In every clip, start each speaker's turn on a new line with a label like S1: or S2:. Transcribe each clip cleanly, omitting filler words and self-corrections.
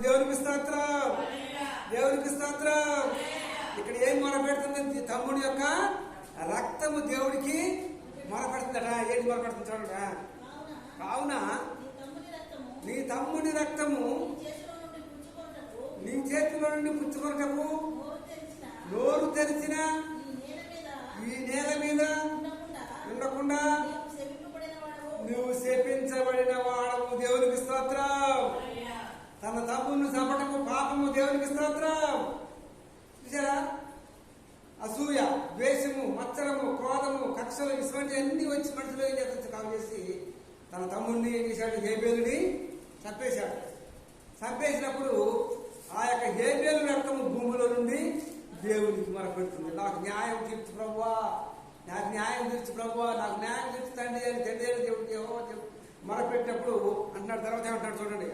S1: దేవునికి స్తోత్రం, దేవునికి స్తోత్రం. ఇక్కడ ఏం మొరపెడుతుంది? తమ్ముడి యొక్క రక్తము దేవుడికి మొరపెడుతుందట. ఏంటి మొరపెడుతుంది చూడండి. కావున నీ తమ్ముడి రక్తము నీ చేతిలో నుండి పుచ్చుకొనటకు నోరు తెరిచిన ఈ నేల మీద ఉండకుండా నువ్వు శపించబడిన వాడవు. దేవునికి స్తోత్రం. తన తమ్ముడిని చంపటకు పాపము. దేవునికి స్తోత్రం. చూసారా? అసూయ, ద్వేషము, మత్సరము, క్రోధము, కక్షలు ఇటువంటి అన్ని వచ్చి మనుషులు ఏం చేస్తూ కాల్ చేసి తన తమ్ముడిని ఏం చేశాడు? హేబేలుని చంపేశాడు. చంపేసినప్పుడు ఆ యొక్క హేబేలు రక్తము భూమిలో నుండి దేవునికి మొరపెడుతుంది. నాకు న్యాయం తీర్చు ప్రభువా, నాకు న్యాయం తీర్చు ప్రభువా, నాకు న్యాయం తీర్చు తండ్రి అని తండ్రి దేవుడికి మొరపెట్టినప్పుడు అంటున్నాడు. తర్వాత ఏమంటాడు చూడండి,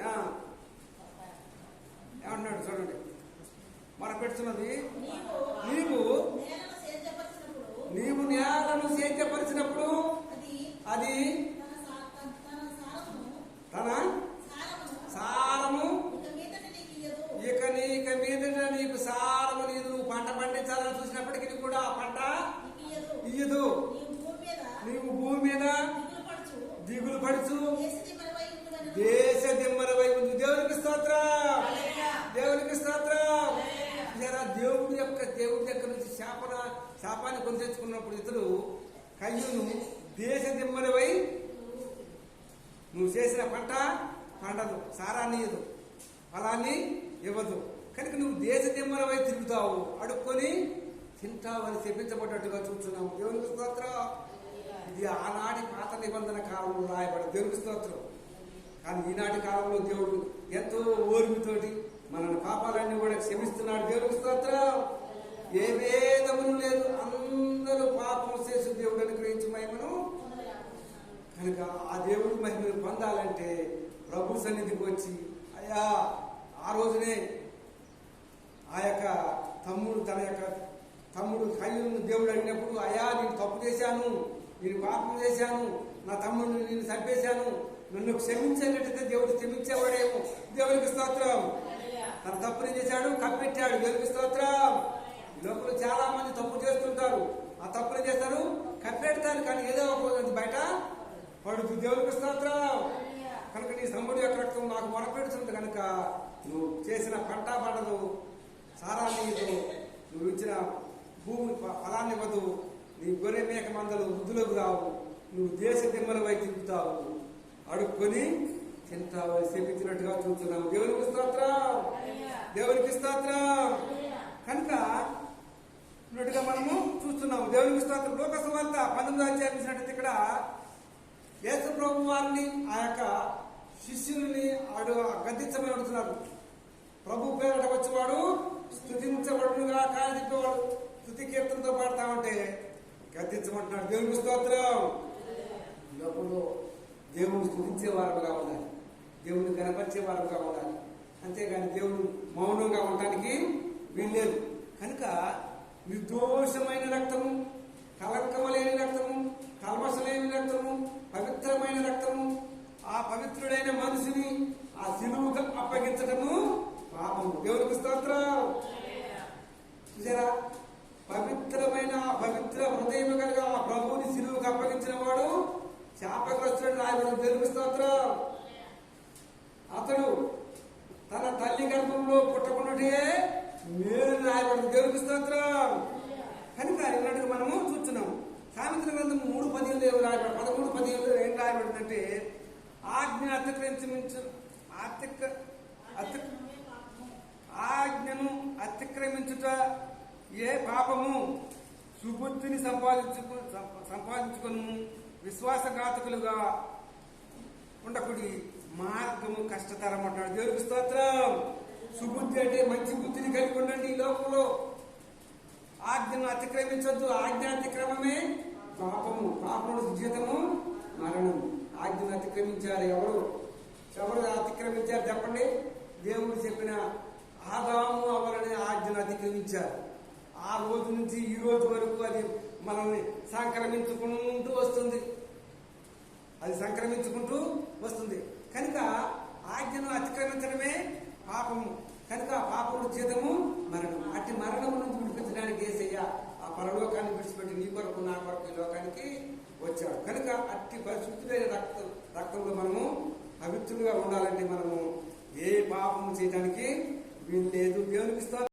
S1: ఏమంటున్నాడు చూడండి. మొరపెడుతున్నది, నీవు నేలను సేద్యపరిచినప్పుడు అది తన సారము ఇక మీదట నీకు సారము లేదు. నువ్వు పంట పండించాలని చూసినప్పటికీ కూడా ఆ పంట ఇయ్యదు. నీవు భూమి మీద దిగులు పడుచు దేశ దిమ్మరవై ఉంది. దేవునికి స్తోత్రం, దేవునికి స్తోత్రం. దేవుడి దగ్గర నుంచి శాపాన్ని కొని తెచ్చుకున్నప్పుడు ఇతడు కయ్యూను దేశ దిమ్మరవై నువ్వు చేసిన పంట పండదు, సారాన్ని ఇవ్వదు, ఫలాన్ని ఇవ్వదు. కనుక నువ్వు దేశ దిమ్మరవై తిరుగుతావు, అడుక్కొని తింటావు అని చెప్పించబడ్డట్టుగా చూస్తున్నావు. దేవునికి స్తోత్రం. ఇది ఆనాటి పాత నిబంధన కాలంలో రాయబడ దేవునికి స్తోత్రం. కానీ ఈనాటి కాలంలో దేవుడు ఎంతో ఓర్మితోటి మన పాపాలన్నీ కూడా క్షమిస్తున్నాడు. దేవునికి స్తోత్రం. ఏ భేదమును లేదు, అందరూ పాపం చేసి దేవుడు అనుగ్రహించి మహిమను. కనుక ఆ దేవుడి మహిమను పొందాలంటే ప్రభు సన్నిధికి వచ్చి అయ్యా ఆ రోజునే ఆ యొక్క తమ్ముడు కయ్యూను దేవుడు అడిగినప్పుడు, అయ్యా నేను తప్పు చేశాను, నేను పాపం చేశాను, నా తమ్ముడిని నేను చంపేశాను, నన్ను క్షమించినట్టయితే దేవుడు క్షమించేవాడేమో. దేవునికి స్తోత్రం. తన తప్పుని చేశాడు, కప్పెట్టాడు. దేవునికి స్తోత్రం. ఈ లోపల చాలా మంది తప్పు చేస్తుంటారు, ఆ తప్పుని చేస్తారు, కప్పెడతారు, కానీ ఏదో ఒక బయట పడుతుంది. దేవునికి స్తోత్రం. కనుక నీ తమ్ముడి యొక్క రక్తం నాకు మొరపెడుతుంది కనుక నువ్వు చేసిన పంట పండదు, సారాన్ని ఇవ్వదు, నువ్వు ఇచ్చిన భూమి ఫలాన్ని ఇవ్వదు, నీ గొర్రె మేక మందలు వృద్ధులకు రావు, నువ్వు దేశ దిమ్మలపై తిరుగుతావు, అడుక్కొని తింటావు చెప్పించినట్టుగా చూస్తున్నావు. దేవునికి స్తోత్రం, దేవునికి స్తోత్రం. కనుక ఉన్నట్టుగా మనము చూస్తున్నాము. దేవునికి స్తోత్రం. లోకసువార్త 19వ అధ్యాయం చూసినట్టయితే ఇక్కడ యేసు ప్రభు వారిని ఆ యొక్క శిష్యుల్ని గద్దించమని అడుగుతున్నారు. ప్రభు పేరట వచ్చేవాడు స్తుతించబడునుగా కాలు తిప్పేవాడు స్తుతి కీర్తనతో పాడుతా ఉంటే గద్దించమంటున్నాడు. దేవునికి స్తోత్రం. లోపల దేవుని స్తుతించేవారుగా ఉండాలి, దేవుని కనపరిచేవారుగా ఉండాలి. అంతేగాని దేవుడు మౌనంగా ఉండటానికి వీల్లేదు. కనుక నిర్దోషమైన రక్తము, కలంకము లేని రక్తము, కల్మష లేని రక్తము, పవిత్రమైన రక్తము, ఆ పవిత్రుడైన మనిషిని ఆ శిలువుకు అప్పగించటము పాపము. దేవునికి స్తోత్రం. చూసారా? పవిత్రమైన పవిత్ర హృదయం కలిగి ఆ ప్రభువుని శిలువుకు అప్పగించిన వాడు శాపగ్రస్తుడు రాయబడి. దేవునికి స్తోత్రం. అతడు తన తల్లి గర్భంలో పుట్టకున్నట్టే మేలు రాయబడింది. దేవునికి స్తోత్రం. కనుక ఇలాంటివి మనము చూస్తున్నాము. సామెతల గ్రంథం 3:15 రాయబడి 13:15 ఏం రాయబడిందంటే ఆజ్ఞను అతిక్రమించుట ఏ పాపము, సుబుద్ధిని సంపాదించుకును విశ్వాసఘాతకులుగా ఉండకుడి, మార్గము కష్టతరం అంటాడు. దేవునికి స్తోత్రం. సుబుద్ధి అంటే మంచి బుద్ధిని కలిగి ఉండండి. ఈ లోకంలో ఆజ్ఞను అతిక్రమించొద్దు. ఆజ్ఞ అతిక్రమమే పాపము, పాపముడు జీతము మరణం. ఆజ్ఞను అతిక్రమించారు. ఎవరు అతిక్రమించారు చెప్పండి? దేవుడు చెప్పిన ఆదాము అవరనే ఆజ్ఞను అతిక్రమించారు. ఆ రోజు నుంచి ఈ రోజు వరకు అది మనల్ని సంక్రమించుకుంటూ వస్తుంది. అది సంక్రమించుకుంటూ వస్తుంది. కనుక ఆజ్ఞను అతిక్రమించడమే పాపము కనుక పాపము జీతము మరణం. అట్టి మరణము నుంచి విడిపించడానికి యేసయ్య ఆ పరలోకాన్ని విడిచిపెట్టి నీ కొరకు నా కొరకు ఈ లోకానికి వచ్చాడు. కనుక అట్టి పరిశుద్ధులైన రక్తంలో మనము పవిత్రులుగా ఉండాలంటే మనము ఏ పాపము చేయడానికి వీలు లేదు. దేవునికి